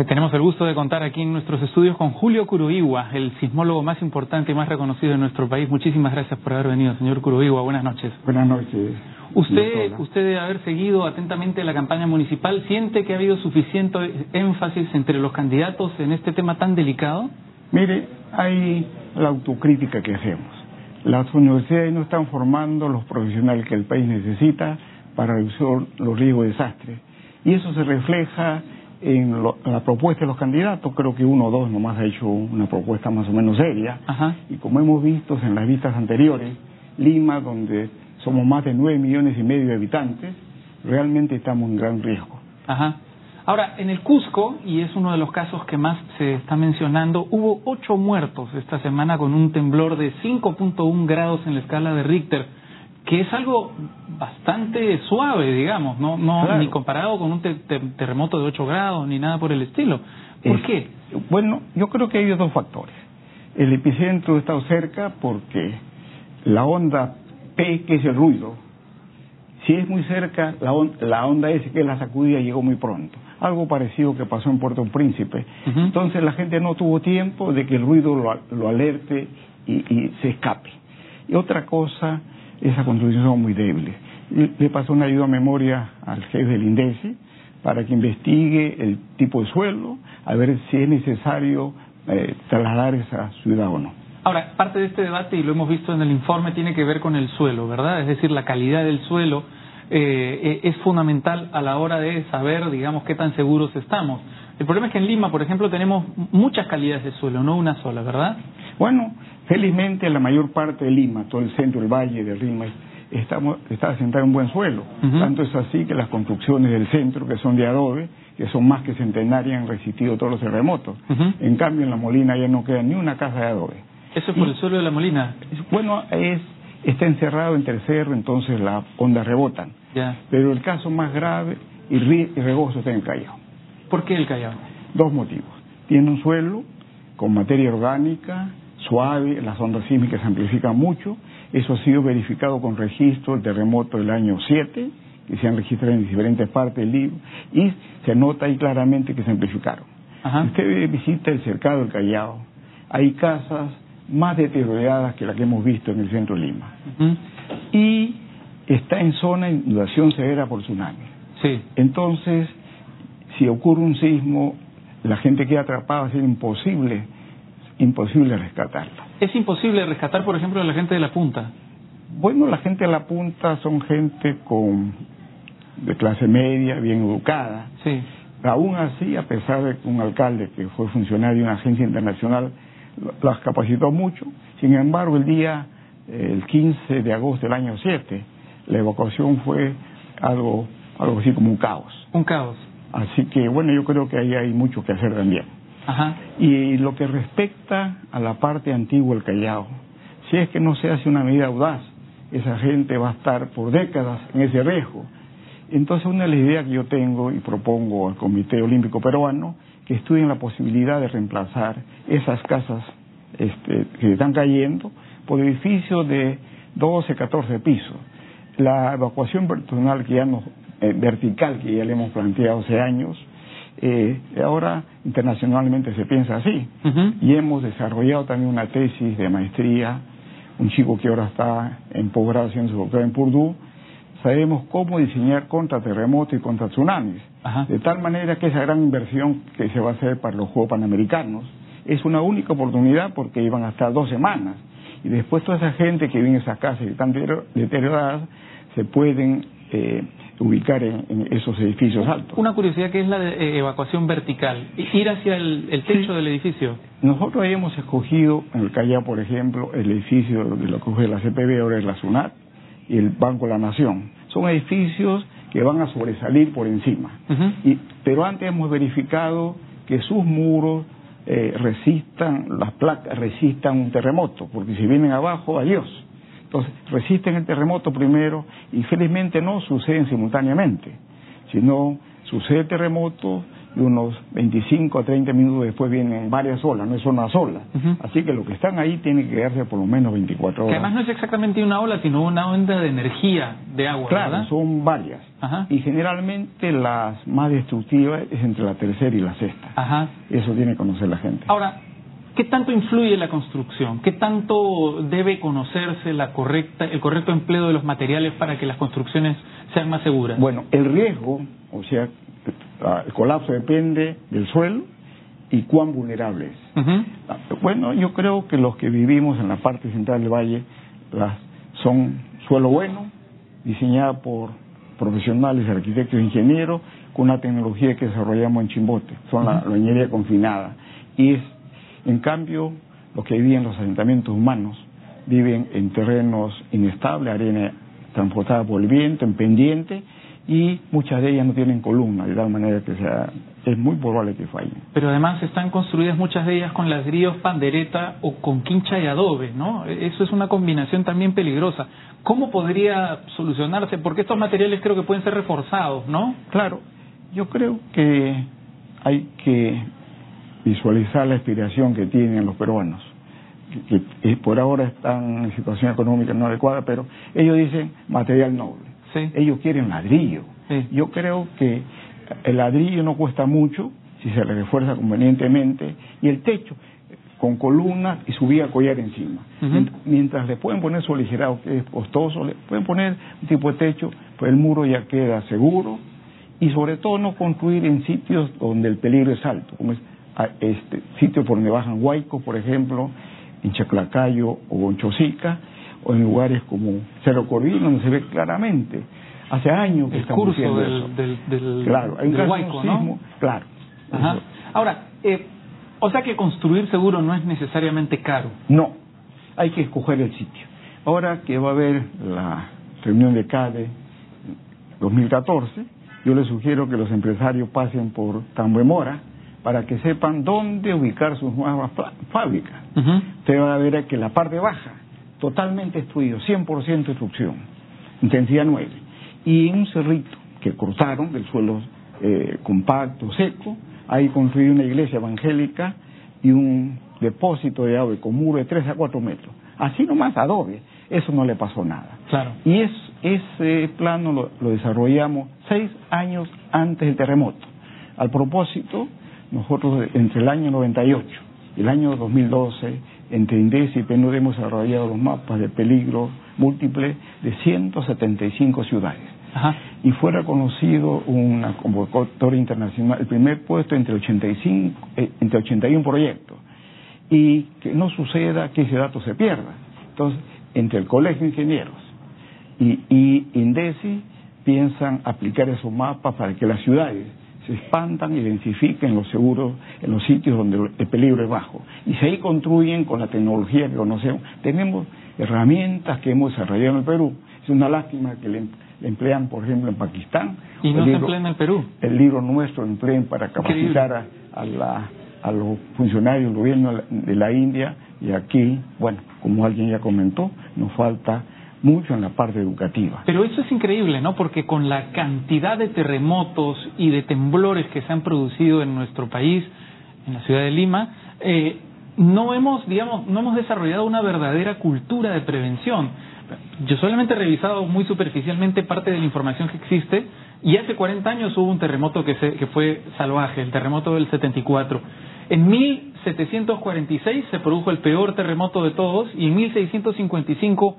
Tenemos el gusto de contar aquí en nuestros estudios con Julio Curuigua, el sismólogo más importante y más reconocido de nuestro país. Muchísimas gracias por haber venido, señor Curuigua. Buenas noches. Buenas noches. Usted debe haber seguido atentamente la campaña municipal. ¿Siente que ha habido suficiente énfasis entre los candidatos en este tema tan delicado? Mire, hay la autocrítica que hacemos. Las universidades no están formando los profesionales que el país necesita para reducir los riesgos de desastre. Y eso se refleja en la propuesta de los candidatos. Creo que uno o dos nomás ha hecho una propuesta más o menos seria. Ajá. Y como hemos visto en las vistas anteriores, Lima, donde somos más de 9,5 millones de habitantes, realmente estamos en gran riesgo. Ajá. Ahora, en el Cusco, y es uno de los casos que más se está mencionando, hubo 8 muertos esta semana con un temblor de 5.1 grados en la escala de Richter, que es algo bastante suave, digamos, no claro, ni comparado con un terremoto de 8 grados, ni nada por el estilo. ¿Por qué? Bueno, yo creo que hay dos factores. El epicentro ha estado cerca porque la onda P, que es el ruido, si es muy cerca, la onda S, que es la sacudida, llegó muy pronto. Algo parecido que pasó en Puerto Príncipe. Entonces la gente no tuvo tiempo de que el ruido lo alerte y se escape. Y otra cosa, esas construcciones son muy débiles. Le pasó una ayuda a memoria al jefe del INDECI para que investigue el tipo de suelo, a ver si es necesario trasladar esa ciudad o no. Ahora, parte de este debate, y lo hemos visto en el informe, tiene que ver con el suelo, ¿verdad? Es decir, la calidad del suelo es fundamental a la hora de saber, digamos, qué tan seguros estamos. El problema es que en Lima, por ejemplo, tenemos muchas calidades de suelo, no una sola, ¿verdad? Bueno, felizmente la mayor parte de Lima, todo el centro, el valle de Lima, está asentado en buen suelo. Tanto es así que las construcciones del centro, que son de adobe, que son más que centenarias, han resistido todos los terremotos. En cambio, en La Molina ya no queda ni una casa de adobe. ¿Eso es por el suelo de La Molina? Bueno, está encerrado entre el cerro, entonces las ondas rebotan. Ya. Pero el caso más grave y riesgoso está en el Callao. ¿Por qué el Callao? Dos motivos. Tiene un suelo con materia orgánica, suave, las ondas sísmicas se amplifican mucho. Eso ha sido verificado con registro del terremoto del año 7, que se han registrado en diferentes partes del Lima, y se nota ahí claramente que se amplificaron. Ajá. Usted visita el cercado del Callao, hay casas más deterioradas que las que hemos visto en el centro de Lima. Y está en zona de inundación severa por tsunami. Sí. Entonces, si ocurre un sismo, la gente queda atrapada, va a ser imposible rescatarla. ¿Es imposible rescatar, por ejemplo, a la gente de La Punta? Bueno, la gente de La Punta son gente de clase media, bien educada. Sí. Aún así, a pesar de que un alcalde que fue funcionario de una agencia internacional las capacitó mucho, sin embargo, el 15 de agosto del año 7, la evacuación fue algo así como un caos. Un caos. Así que, bueno, yo creo que ahí hay mucho que hacer también. Ajá. Y lo que respecta a la parte antigua del Callao, si es que no se hace una medida audaz, esa gente va a estar por décadas en ese riesgo. Entonces, una de las ideas que yo tengo y propongo al Comité Olímpico Peruano, que estudien la posibilidad de reemplazar esas casas que están cayendo por edificios de 12, 14 pisos. La evacuación vertical que ya le hemos planteado hace años, ahora internacionalmente se piensa así. Y hemos desarrollado también una tesis de maestría, un chico que ahora está en posgrado haciendo su doctorado en Purdue. Sabemos cómo diseñar contra terremotos y contra tsunamis. Ajá. De tal manera que esa gran inversión que se va a hacer para los Juegos Panamericanos es una única oportunidad, porque iban a estar 2 semanas. Y después toda esa gente que vive en esas casas que están deterioradas se pueden ubicar en esos edificios altos. Una curiosidad, que es la de evacuación vertical, ir hacia el techo del edificio. Nosotros hemos escogido en el Callao, por ejemplo, el edificio de lo que fue la CPB, ahora es la SUNAT, y el Banco de la Nación. Son edificios que van a sobresalir por encima. Pero antes hemos verificado que sus muros resistan, las placas resistan un terremoto, porque si vienen abajo, adiós. Entonces, resisten el terremoto primero, y felizmente no suceden simultáneamente, sino sucede el terremoto y unos 25 a 30 minutos después vienen varias olas, no es una sola. Así que los que están ahí tienen que quedarse por lo menos 24 horas. Que además no es exactamente una ola, sino una onda de energía de agua, claro, ¿verdad? son varias. Y generalmente las más destructivas es entre la tercera y la sexta. Eso tiene que conocer la gente. Ahora, ¿qué tanto influye la construcción? ¿Qué tanto debe conocerse el correcto empleo de los materiales para que las construcciones sean más seguras? Bueno, el riesgo, o sea, el colapso depende del suelo y cuán vulnerable es. Bueno, yo creo que los que vivimos en la parte central del valle son suelo bueno, diseñada por profesionales, arquitectos e ingenieros, con una tecnología que desarrollamos en Chimbote, son la ingeniería confinada. Y en cambio, los que viven en los asentamientos humanos viven en terrenos inestables, arena transportada por el viento, en pendiente, y muchas de ellas no tienen columna, de tal manera que es muy probable que fallen. Pero además están construidas muchas de ellas con ladrillos, pandereta o con quincha y adobe, ¿no? Eso es una combinación también peligrosa. ¿Cómo podría solucionarse? Porque estos materiales creo que pueden ser reforzados, ¿no? Claro, yo creo que hay que visualizar la aspiración que tienen los peruanos, que por ahora están en situación económica no adecuada, pero ellos dicen material noble. Ellos quieren ladrillo. Yo creo que el ladrillo no cuesta mucho si se le refuerza convenientemente, y el techo con columnas y su vía collar encima. Mientras le pueden poner su aligerado, que es costoso, le pueden poner un tipo de techo, pues el muro ya queda seguro, y sobre todo no construir en sitios donde el peligro es alto, como es sitios por donde bajan huaicos, por ejemplo, en Chaclacayo o en Chosica, o en lugares como Cerro Corvino, donde se ve claramente. Hace años que estamos haciendo eso. Claro, hay un caso de un sismo, claro. Ahora, o sea que construir seguro no es necesariamente caro. No, hay que escoger el sitio. Ahora que va a haber la reunión de CADE 2014, yo les sugiero que los empresarios pasen por Tambuemora para que sepan dónde ubicar sus nuevas fábricas. Usted va a ver que la parte baja, totalmente destruido, 100% destrucción, intensidad 9. Y un cerrito que cortaron del suelo compacto, seco, ahí construyó una iglesia evangélica y un depósito de agua con muro de 3 a 4 metros. Así nomás, adobe, eso no le pasó nada. Y ese plano lo desarrollamos 6 años antes del terremoto. Al propósito, nosotros entre el año 98 y el año 2012, entre INDECI y PNUD hemos desarrollado los mapas de peligro múltiple de 175 ciudades. Y fue reconocido una convocatoria internacional, el primer puesto entre 81 proyectos. Y que no suceda que ese dato se pierda. Entonces, entre el Colegio de Ingenieros y INDECI piensan aplicar esos mapas para que las ciudades se expandan, identifiquen los seguros en los sitios donde el peligro es bajo. Y si ahí construyen con la tecnología que conocemos. Tenemos herramientas que hemos desarrollado en el Perú. Es una lástima que le emplean, por ejemplo, en Pakistán. Y no se emplea en el Perú. El libro nuestro emplean para capacitar a los funcionarios del gobierno de la India, y aquí, bueno, como alguien ya comentó, nos falta mucho en la parte educativa. Pero eso es increíble, ¿no? Porque con la cantidad de terremotos y de temblores que se han producido en nuestro país, en la ciudad de Lima, no hemos desarrollado una verdadera cultura de prevención. Yo solamente he revisado muy superficialmente parte de la información que existe, y hace 40 años hubo un terremoto que fue salvaje, el terremoto del 74. En 1746 se produjo el peor terremoto de todos, y en 1655,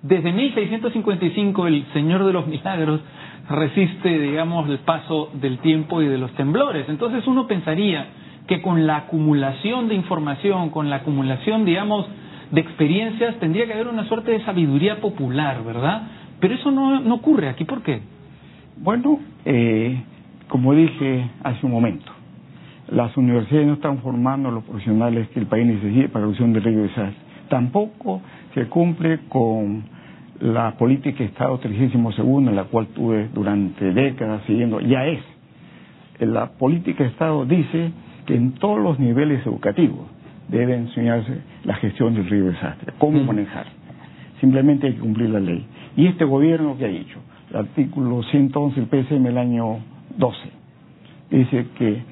desde 1655 el Señor de los Milagros resiste, digamos, el paso del tiempo y de los temblores. Entonces uno pensaría que con la acumulación de información, con la acumulación, digamos, de experiencias, tendría que haber una suerte de sabiduría popular, ¿verdad? Pero eso no ocurre aquí. ¿Por qué? Bueno, como dije hace un momento, las universidades no están formando a los profesionales que el país necesita para la reducción del riesgo de desastre. Tampoco se cumple con la política de Estado 32, en la cual tuve durante décadas siguiendo. Ya es. La política de Estado dice que en todos los niveles educativos debe enseñarse la gestión del riesgo de desastre, cómo manejar. Simplemente hay que cumplir la ley. Y este gobierno, ¿qué ha dicho? El artículo 111 del PSM del año 12 dice que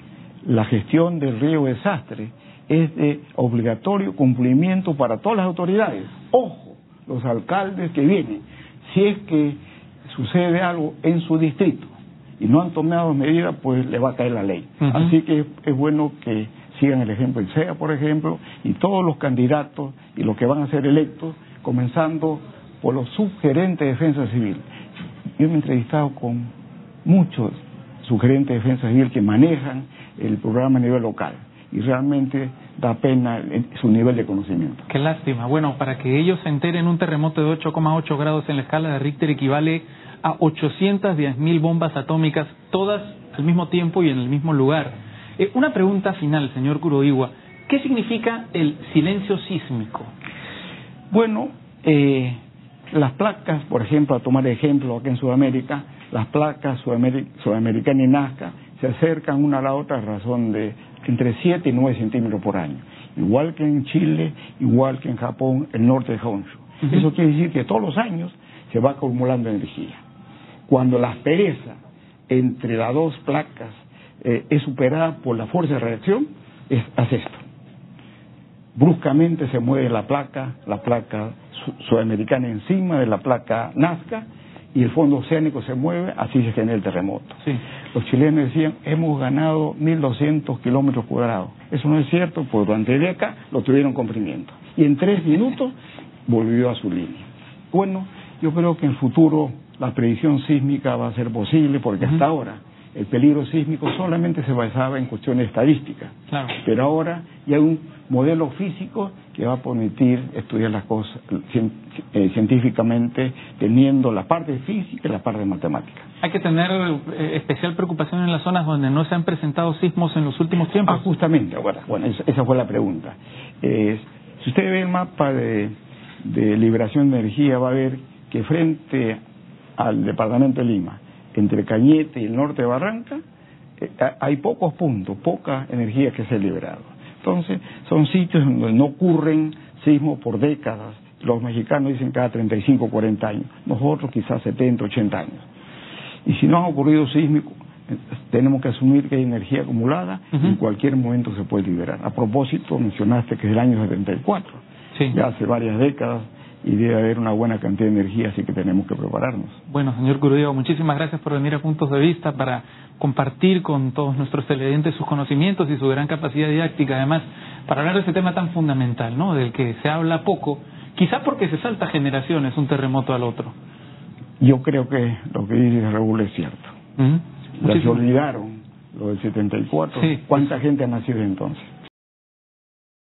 la gestión del riesgo de desastre es de obligatorio cumplimiento para todas las autoridades. Ojo, los alcaldes que vienen, si es que sucede algo en su distrito y no han tomado medidas, pues le va a caer la ley. Así que es bueno que sigan el ejemplo del CEA, por ejemplo, y todos los candidatos y los que van a ser electos, comenzando por los subgerentes de defensa civil. Yo me he entrevistado con muchos subgerentes de defensa civil que manejan el programa a nivel local y realmente da pena su nivel de conocimiento. Qué lástima. Bueno, para que ellos se enteren, un terremoto de 8,8 grados en la escala de Richter equivale a 810.000 bombas atómicas, todas al mismo tiempo y en el mismo lugar. Una pregunta final, señor Kuroiwa. ¿Qué significa el silencio sísmico? Bueno, las placas, por ejemplo, a tomar ejemplo aquí en Sudamérica, las placas Sudamericana y Nazca se acercan una a la otra a razón de entre 7 y 9 centímetros por año. Igual que en Chile, igual que en Japón, el norte de Honshu. Eso quiere decir que todos los años se va acumulando energía. Cuando la aspereza entre las dos placas es superada por la fuerza de reacción, hace esto. Bruscamente se mueve la placa sudamericana encima de la placa Nazca y el fondo oceánico se mueve, así se genera el terremoto. Sí. Los chilenos decían, hemos ganado 1.200 kilómetros cuadrados. Eso no es cierto, porque durante décadas lo tuvieron comprimiendo. Y en 3 minutos volvió a su línea. Bueno, yo creo que en el futuro la predicción sísmica va a ser posible, porque hasta ahora el peligro sísmico solamente se basaba en cuestiones estadísticas. Claro. Pero ahora ya hay un modelo físico que va a permitir estudiar las cosas científicamente, teniendo la parte física y la parte matemática. ¿Hay que tener especial preocupación en las zonas donde no se han presentado sismos en los últimos tiempos? Justamente, bueno, esa fue la pregunta. Si usted ve el mapa de liberación de energía, va a ver que frente al departamento de Lima, entre Cañete y el norte de Barranca, hay pocos puntos, poca energía que se ha liberado. Entonces, son sitios donde no ocurren sismos por décadas. Los mexicanos dicen cada 35 o 40 años, nosotros quizás 70, 80 años. Y si no han ocurrido sísmicos, tenemos que asumir que hay energía acumulada y en cualquier momento se puede liberar. A propósito, mencionaste que es el año 74, ya hace varias décadas, y debe haber una buena cantidad de energía, así que tenemos que prepararnos. Bueno, señor Kuroiwa, muchísimas gracias por venir a Puntos de Vista para compartir con todos nuestros televidentes sus conocimientos y su gran capacidad didáctica, además, para hablar de este tema tan fundamental, ¿no?, del que se habla poco, quizá porque se salta generaciones un terremoto al otro. Yo creo que lo que dice Raúl es cierto. Ya se olvidaron lo del 74. ¿Cuánta gente ha nacido entonces?